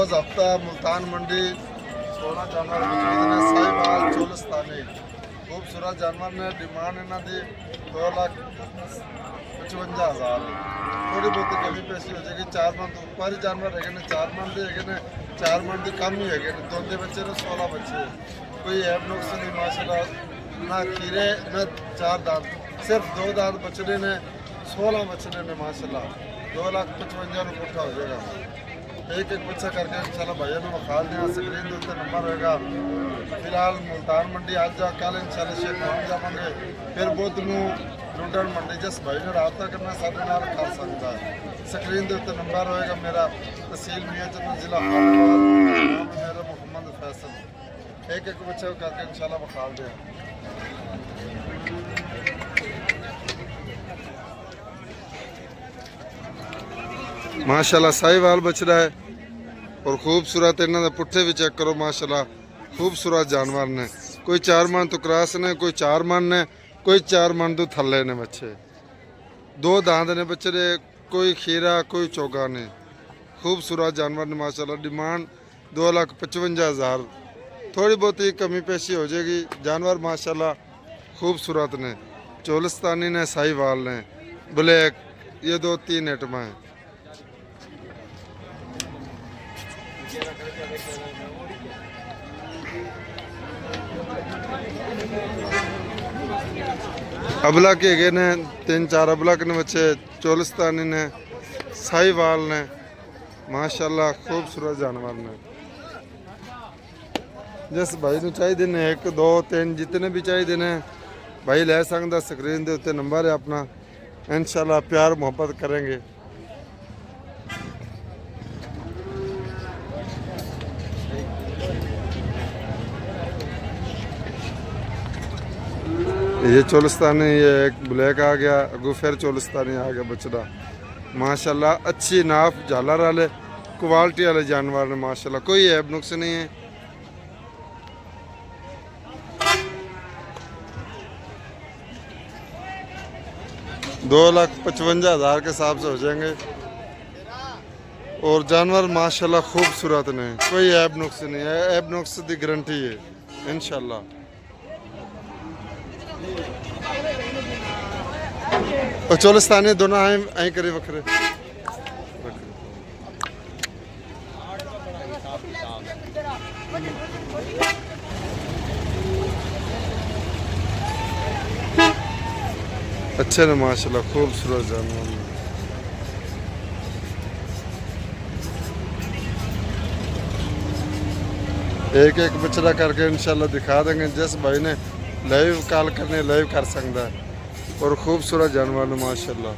रोज़ हफ्ता मुल्तान मंडी 16 जानवर ने साहिवाल चोलिस्तानी खूबसूरत जानवर ने डिमांड इन्हों की 2,55,000 थोड़ी बहुत कमी पेशी हो जाएगी। 4 मन तो ऊपर ही जानवर है ने 4 मन के है 4 मन की कम ही है दोंदे बच्चे ने 16 बच्चे कोई ऐप नुक्स नहीं माशाल्लाह ना खीरे न 4 दांत सिर्फ 2 दांत बछड़े ने 16 बछड़े ने माशाल्लाह 2,55,000 में पुट्ठा हो जाएगा। एक एक बच्चा करके इंशाल्लाह भैया में खा दें स्क्रीन के उत्ते नंबर होगा। फिलहाल मुल्तान मंडी आज जा कल इंशाल्लाह शेख पहुँच जाएंगे फिर बुध में लुंडन मंडी जिस भाई ने रबता करना साढ़े नाल कर सकता है। स्क्रीन के उत्ते नंबर होएगा मेरा तहसील मियाँचंद जिला हालाबाद नाम मेरा मोहम्मद फैसल। एक एक बच्चा करके इंशाल्लाह बखा दें। माशाल्लाह साहिवाल बच रहा है और खूबसूरत इन्हों के पुट्ठे भी चेक करो माशाल्लाह खूबसूरत जानवर ने कोई 4 मन तो क्रॉस ने कोई 4 मन ने कोई 4 मन तो थले ने बच्चे 2 दांत ने बच्चे कोई खीरा कोई चोगा ने खूबसूरत जानवर ने माशाल्लाह डिमांड 2,55,000 थोड़ी बहुत ही कमी पेशी हो जाएगी। जानवर माशाल्लाह खूबसूरत ने चोलिस्तानी ने साहिवाल ने ब्लैक ये 2-3 आइटम हैं। अबला के गए ने 3-4 अबला के बच्चे चोलिस्तानी ने साहिवाल ने माशाल्लाह खूबसूरत जानवर ने जिस भाई को चाहिए ने 1 2 3 जितने भी चाहिए ने भाई ले सकता। स्क्रीन के उत्ते नंबर है अपना इंशाल्लाह प्यार मोहब्बत करेंगे। ये चोलिस्तानी ये एक ब्लैक आ गया अगू फिर चोलिस्तानी आ गया बछड़ा माशाल्लाह अच्छी नाफ झालर वाले क्वालिटी वाले जानवर ने माशाल्लाह कोई ऐब नुक्स नहीं है। $2,55,000 के हिसाब से हो जाएंगे और जानवर माशाल्लाह खूबसूरत ने कोई ऐब नुक्स नहीं है। ऐब नुक्स की गारंटी है इंशाल्लाह। और चोलिस्तानी दोनों आई करे वखरे अच्छे ने माशाल्लाह खूबसूरत जानवर एक एक बछड़ा करके इंशाल्लाह दिखा देंगे। जिस भाई ने लाइव कॉल करने लाइव कर सकता है और खूबसूरत जानवर माशाल्लाह।